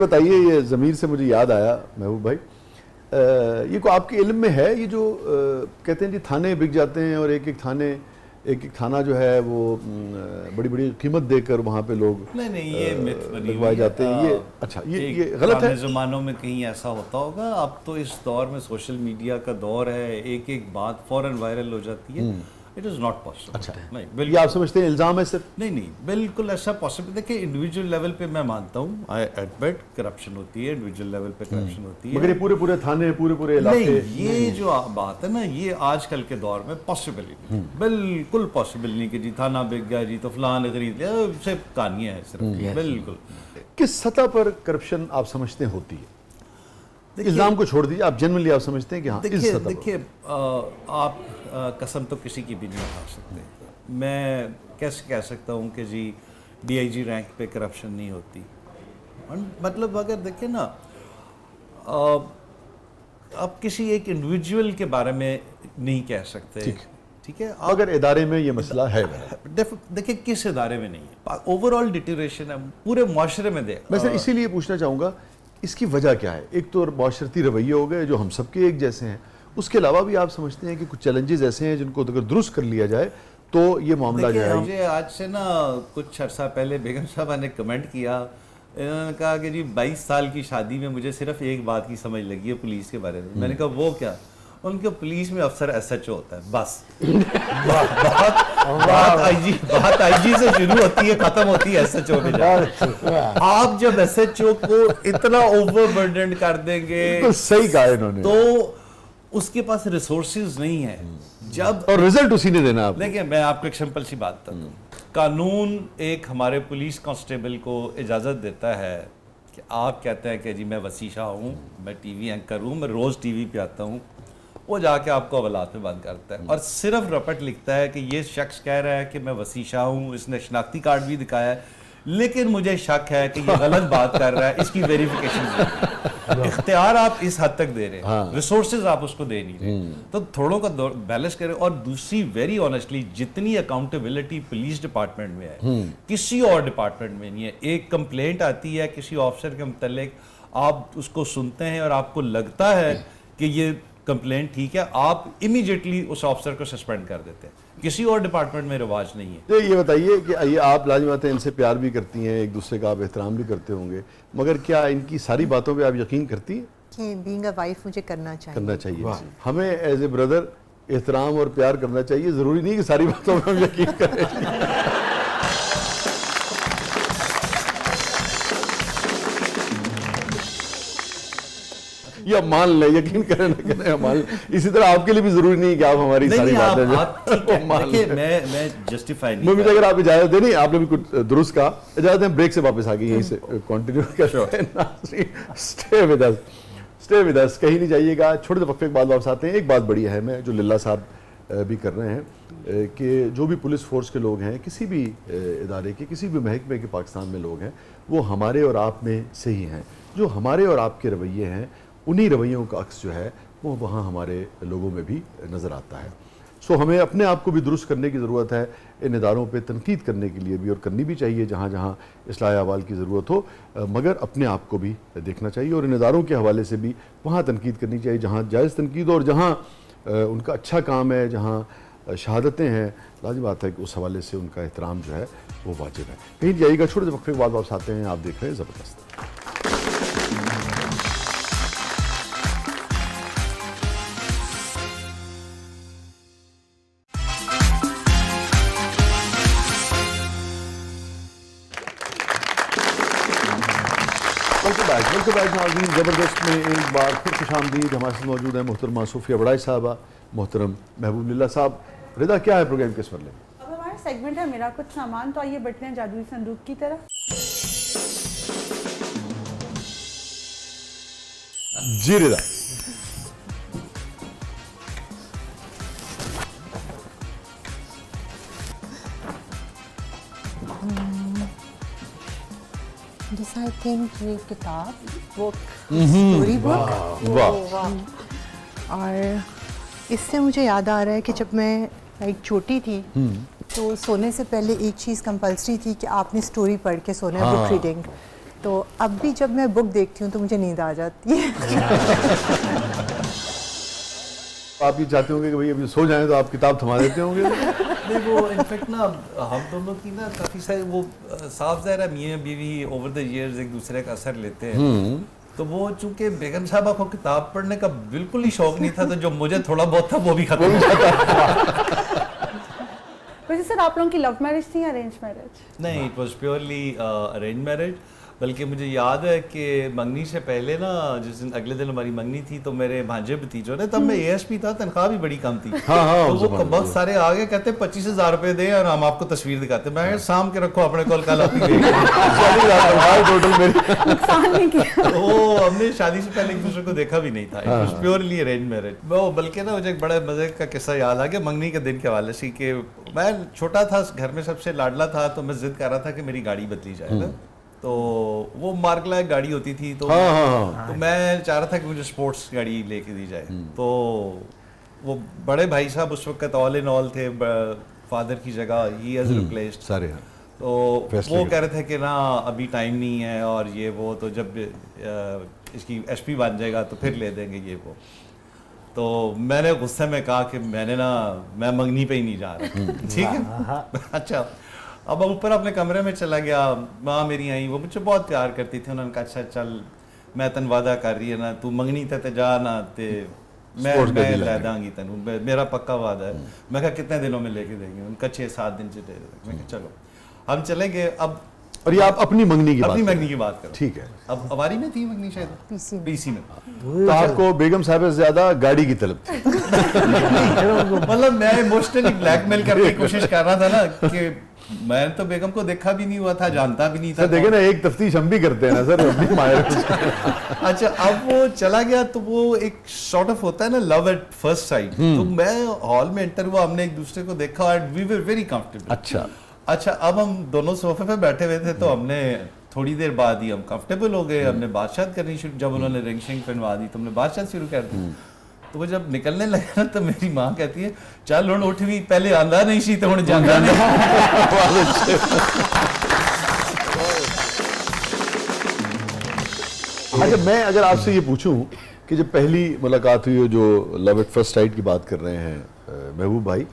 बताइए, ये ज़मीर से मुझे याद आया महबूब भाई, ये को आपके इल्म में है ये जो कहते हैं जी थाने बिक जाते हैं और एक एक थाना जो है वो बड़ी बड़ी कीमत देकर वहाँ पे लोग नहीं ये मिथ बनी लगवाए जाते हैं। ये अच्छा ये गलत है। ज़मानों में कहीं ऐसा होता होगा। अब तो इस दौर में सोशल मीडिया का दौर है, एक एक बात फौरन वायरल हो जाती है। It is not possible. अच्छा, नहीं ये आप समझते हैं इल्ज़ाम है सिर्फ? नहीं बिल्कुल ऐसा पॉसिबल। देखिए इंडिविजुअल लेवल पे मैं मानता हूँ, आई एडमिट करप्शन होती है, इंडिविजुअल लेवल पे करप्शन होती है, मगर ये पूरे थाने पूरे इलाके नहीं, ये जो बात है ना, ये आजकल के दौर में पॉसिबल ही नहीं, बिल्कुल पॉसिबल नहीं कि जी थाना बिक गया जी तो फलान खरीद लिया, सिर्फ कहानियाँ हैं सिर्फ। बिल्कुल। किस सतह पर करप्शन आप समझते हैं होती है? इल्जाम को छोड़ दीजिए, आप जनरली आप समझते हैं कि हाँ इस सतह देखिए आप कसम तो किसी की भी नहीं उठा सकते। मैं कैसे कह सकता हूँ कि जी डीआईजी रैंक पे करप्शन नहीं होती। मतलब अगर देखें ना, आप किसी एक इंडिविजुअल के बारे में नहीं कह सकते, ठीक है, अगर इदारे में ये मसला है। देखिए किस इदारे में नहीं है, ओवरऑल डिटेरियोरेशन है पूरे मुआशरे में। मैं सर इसीलिए पूछना चाहूँगा इसकी वजह क्या है? एक तो माशरती रवैये हो गए जो हम सबके एक जैसे हैं, उसके अलावा भी आप समझते हैं कि कुछ चैलेंजेस ऐसे हैं जिनको अगर दुरुस्त कर लिया जाए तो ये मामला जो है। मुझे आज से ना कुछ अर्सा पहले बेगम साहबा ने कमेंट किया, इन्होंने कहा कि जी 22 साल की शादी में मुझे सिर्फ एक बात की समझ लगी है पुलिस के बारे में। मैंने कहा वो क्या? उनके पुलिस में अफसर एसएचओ होता है बस। बात आईजी से शुरू होती है, खत्म होती है एसएचओ पे जाकर। आप जब एसएचओ को इतना ओवरबर्डन कर देंगे, तो सही कहा इन्होंने, तो उसके पास रिसोर्सेज नहीं है जब, और रिजल्ट उसी ने देना। आप देखिए मैं आपको एक सिंपल सी बात बताता हूँ। कानून एक हमारे पुलिस कांस्टेबल को इजाज़त देता है कि आप कहते हैं कि जी मैं वसी शाह हूँ, मैं टीवी एंकर हूँ, मैं रोज़ टीवी पे आता हूँ, वो जाके आपको हवालात में बंद करता है और सिर्फ रपट लिखता है कि ये शख्स कह रहा है कि मैं वसी शाह हूँ, इसने शनाख्ती कार्ड भी दिखाया है, लेकिन मुझे शक है कि ये गलत बात कर रहा है, इसकी वेरिफिकेशन। इख्तियार आप इस हद तक दे रहे हैं, रिसोर्सेज आप उसको दे नहीं रहे, तो थोड़ों का बैलेंस करें। और दूसरी वेरी ऑनेस्टली जितनी अकाउंटेबिलिटी पुलिस डिपार्टमेंट में है किसी और डिपार्टमेंट में नहीं है। एक कंप्लेंट आती है किसी ऑफिसर के मुतल्लिक, आप उसको सुनते हैं और आपको लगता है कि ये कंप्लेंट ठीक है, आप इमीडिएटली उस ऑफिसर को सस्पेंड कर देते हैं। किसी और डिपार्टमेंट में रिवाज नहीं है। तो ये बताइए कि ये आप लाजिम बात है, इनसे प्यार भी करती हैं, एक दूसरे का आप एहतराम भी करते होंगे, मगर क्या इनकी सारी बातों पे आप यकीन करती हैं? कि बीइंग अ वाइफ मुझे करना चाहिए। हमें एज ए ब्रदर एहतराम और प्यार करना चाहिए, जरूरी नहीं कि सारी बातों में हम यकीन करें। या मान ले, यकीन करें ना करें मान ले। इसी तरह आपके लिए भी जरूरी नहीं कि आप हमारी सारी बातें मैं जस्टिफाई नहीं। मुझे अगर आप इजाजत दे, नहीं आपने भी कुछ दुरुस्त कहा, इजाजत है ब्रेक से वापस आ गई, यहीं से कंटिन्यू कर। स्टे विद अस, कहीं नहीं जाइएगा। छोटे से वक्फे के बाद वापस आते हैं। एक बात बड़ी अहम है जो लिल्ला साहब भी कर रहे हैं कि जो भी पुलिस फोर्स के लोग हैं, किसी भी इदारे के, किसी भी महकमे के पाकिस्तान में लोग हैं, वो हमारे और आप में से ही हैं। जो हमारे और आपके रवैये हैं, उन्हीं रवैयों का अक्स जो है वो वहाँ हमारे लोगों में भी नज़र आता है। सो हमें अपने आप को भी दुरुस्त करने की ज़रूरत है, इन इदारों पे तनकीद करने के लिए भी, और करनी भी चाहिए जहाँ जहाँ इस्लाह अहवाल की ज़रूरत हो, मगर अपने आप को भी देखना चाहिए और इन इदारों के हवाले से भी वहाँ तनकीद करनी चाहिए जहाँ जायज़ तनकीद हो और जहाँ उनका अच्छा काम है, जहाँ शहादतें हैं, लाज़िम बात है कि उस हवाले से उनका एहतराम जो है वो वाजिब है। कहीं जाइएगा, छोटे से वक्फे के बाद वापस आते हैं। आप देख रहे हैं ज़बरदस्त। वेलकम बैक नाज़रीन, ज़बरदस्त में एक बार फिर खुशामदीद। हमारे साथ मौजूद है मोहतरमा सूफिया बड़ाई साहबा, मोहतरम महबूब लिल्ला साहब। रिदा, क्या है प्रोग्राम किस पर ले? अब हमारा सेगमेंट है मेरा कुछ सामान, तो आइए बढ़ते हैं जादुई संदूक की तरफ। जी रिदा। This I think ये किताब स्टोरी बुक, और इससे मुझे याद आ रहा है कि जब मैं एक छोटी थी तो सोने से पहले एक चीज़ कंपल्सरी थी कि आपने स्टोरी पढ़ के सोना है, बुक रीडिंग। तो अब भी जब मैं बुक देखती हूँ तो मुझे नींद आ जाती है। आप ये चाहते होंगे कि भाई अभी सो जाएं तो आप किताब थमा देते होंगे। नहीं, वो इनफैक्ट ना हम दोनों की ना काफ़ी सारी वो साफ ज़ाहिर है मियाँ बीवी ओवर द इयर्स एक दूसरे का असर लेते हैं। तो वो चूंकि बेगम साहबा को किताब पढ़ने का बिल्कुल ही शौक नहीं था, तो जो मुझे थोड़ा बहुत था वो भी खत्म हो गया। वैसे सर आप लोगों की लव मैरिज थी या अरेंज मैरिज? नहीं, it was purely arrange marriage. बल्कि मुझे याद है कि मंगनी से पहले ना, जिस दिन अगले दिन हमारी मंगनी थी, तो मेरे भांजे भतीजों ने, तब मैं एएसपी था, तनख्वाह भी बड़ी कम थी। हाँ, तो वो बहुत सारे आगे कहते 25,000 रुपए दे और हम आपको तस्वीर दिखाते। मैं शाम के रखो अपने कोल, कल आप ही टोटल मेरी। नुकसान नहीं किया। वो हमने शादी से पहले एक दूसरे को देखा भी नहीं था। It was purely arrange marriage. वो बल्कि ना मुझे एक बड़ा मजे का किस्सा याद आ गया मंगनी के दिन के हवाले से कि मैं छोटा था, घर में सबसे लाडला था, तो मैं जिद कर रहा था कि मेरी गाड़ी बदली जाए ना। तो वो मार्गला गाड़ी होती थी, तो तो मैं चाह रहा था कि मुझे स्पोर्ट्स गाड़ी लेके दी जाए। तो वो बड़े भाई साहब उस वक्त ऑल इन ऑल थे, फादर की जगह ही हैज रिप्लेस्ड सारे। तो वो कह रहे थे कि ना अभी टाइम नहीं है और ये वो, तो जब इसकी एसपी बन जाएगा तो फिर ले देंगे ये वो। तो मैंने गुस्से में कहा कि मैं मंगनी पे ही नहीं जा रहा। ठीक है। अच्छा, अब मैं ऊपर अपने कमरे में चला गया, माँ मेरी आई, वो मुझे बहुत प्यार करती थी। उन्होंने कहा अच्छा चल, मैं तन वादा कर रही है ना, तू मंगनी ते जा ना, ते मैं लै दांगी तेन, मेरा पक्का वादा है। मैं कहा कितने दिनों में लेके देंगे? उनका 6-7 दिन से दे देंगे। मैं कहा चलो, हम चले गए। अब और ये आप अपनी मंगनी की अपनी मंगनी की बात करो। ठीक है। अब अवारी में थी मंगनी शायद, पीसी में। तो आपको बेगम साहब से ज्यादा गाड़ी की तलब थी। मतलब मैं इमोशनली ब्लैकमेल करने की कोशिश कर रहा था ना, कि मैं तो बेगम को देखा भी नहीं हुआ था, जानता भी नहीं था। देखे ना, एक तफ्तीश हम भी करते हैं ना सर, हम भी माहिर। अच्छा, अब वो चला गया तो वो एक सॉर्ट ऑफ होता है ना लव एट फर्स्ट साइट। तो मैं हॉल में एंटर हुआ, हमने एक दूसरे को देखा और वी वर वेरी कंफर्टेबल। अच्छा, अब हम दोनों सोफे पे बैठे हुए थे, तो हमने थोड़ी देर बाद ही हम कंफर्टेबल हो गए। हमने बातचीत करनी शुरू, जब उन्होंने रिंग शिंग पहनवा दी तो हमने बातचीत शुरू कर दी। तो वो जब निकलने लगे ना, तो मेरी माँ कहती है चल हुण उठ भी, पहले आंदा नहीं सी तो हुण जांदा नहीं। अच्छा, मैं अगर आपसे ये पूछूं कि जब पहली मुलाकात हुई, जो लव एट फर्स्ट साइट की बात कर रहे हैं महबूब भाई,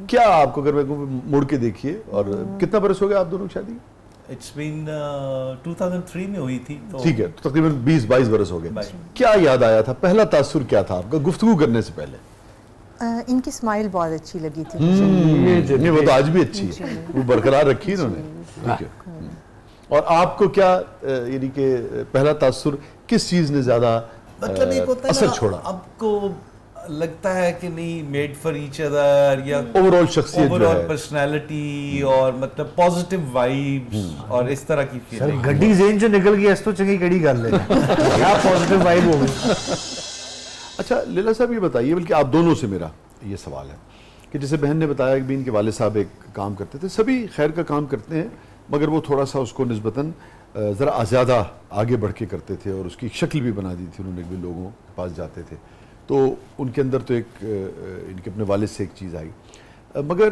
क्या आपको, अगर मैं मुड़ के देखिए, और कितना बरस हो गया आप दोनों की शादी? इट्स बीन 2003 में हुई थी, तो ठीक है, तो तकरीबन 20-22 बरस हो गए। क्या याद आया था, पहला तासुर क्या था आपका गुफ्तगू करने से पहले? इनकी स्माइल बहुत अच्छी लगी थी मुझे। नहीं, वो तो आज भी अच्छी है, वो बरकरार रखी इन्होंने। ठीक है। और आपको क्या, यानी कि पहला तासुर किस चीज ने ज्यादा मतलब एक होता है असर ना, छोड़ा? आपको लगता है कि नहीं मेड फॉर ईच अदर, या ओवरऑल शख्सियत, ओवरऑल पर्सनालिटी, और मतलब पॉजिटिव वाइब्स और इस तरह की सर गड्डी जेन जो निकल गई इस तो चंगी कड़ी कर ले क्या पॉजिटिव वाइब हो गई। अच्छा लीला साहब, ये बताइए, बल्कि आप दोनों से मेरा ये सवाल है कि जैसे बहन ने बताया कि भी इनके वाले साहब एक काम करते थे, सभी खैर का काम करते हैं, मगर वो थोड़ा सा उसको निस्बतन ज़रा ज़्यादा आगे बढ़ के करते थे, और उसकी शक्ल भी बना दी थी उन्होंने, भी लोगों के पास जाते थे, तो उनके अंदर तो एक इनके अपने वालिद से एक चीज़ आई। मगर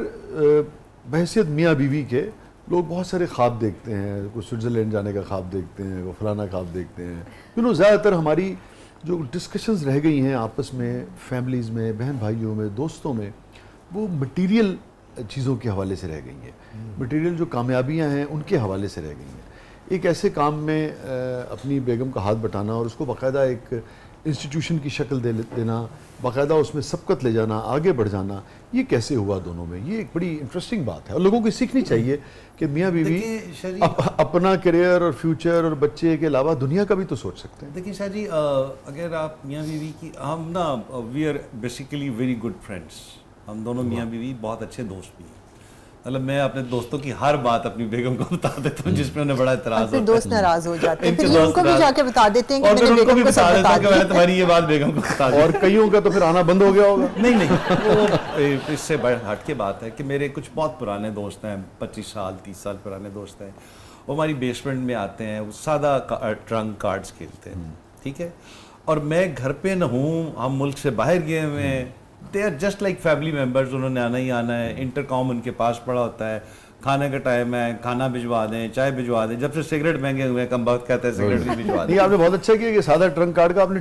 बहैसियत मियाँ बीवी के लोग बहुत सारे ख्वाब देखते हैं, कोई स्विट्ज़रलैंड जाने का ख्वाब देखते हैं, वो फलाना ख्वाब देखते हैं। ज़्यादातर हमारी जो डिस्कशंस रह गई हैं आपस में, फैमिलीज़ में, बहन भाइयों में, दोस्तों में, वो मटीरियल चीज़ों के हवाले से रह गई हैं, मटीरियल जो कामयाबियाँ हैं उनके हवाले से रह गई हैं। एक ऐसे काम में अपनी बेगम का हाथ बटाना और उसको बाकायदा एक इंस्टीट्यूशन की शक्ल देना, बाकायदा उसमें सबकत ले जाना, आगे बढ़ जाना, ये कैसे हुआ दोनों में? ये एक बड़ी इंटरेस्टिंग बात है और लोगों को सीखनी चाहिए कि मियाँ बीवी अपना करियर और फ्यूचर और बच्चे के अलावा दुनिया का भी तो सोच सकते हैं। देखिए शाह जी, अगर आप मियाँ बीवी की, हम ना we are basically very good friends, हम दोनों मियाँ बीवी बहुत अच्छे दोस्त भी हैं। मतलब मैं अपने दोस्तों की हर बात अपनी बेगम को बता देता हूँ जिसमें उन्हें बड़ा इतराज होता है। दोस्त नाराज हो जाते हैं, फिर ये उनको भी जाके बता देते हैं कि और फिर मैंने उनको भी बेगम को बता सब देता बता हूँ कि मैंने दिया। तुम्हारी ये बात बेगम को बता दी। और कईयों का तो फिर आना बंद हो गया होगा। नहीं, वो इससे बड़ा हट के बात है कि मेरे कुछ बहुत पुराने दोस्त हैं, 25 साल 30 साल पुराने दोस्त हैं, वो हमारी बेसमेंट में आते हैं, वो सादा ट्रंक कार्ड्स खेलते हैं, ठीक है, और मैं घर पे न हूँ, हम मुल्क से बाहर गए हुए हैं, they are just like family members, उन्होंने आना ही आना है, इंटरकॉम उनके पास पड़ा होता है, खाने का टाइम है, खाना भिजवा दें, चाय भिजवा दें। जब से सिगरेट महंगे हुए हैं, कम वक्त कहते हैं सिगरेट भी भिजवा दें। नहीं, आपने बहुत अच्छा किया कि सादा ट्रंक कार्ड का आपने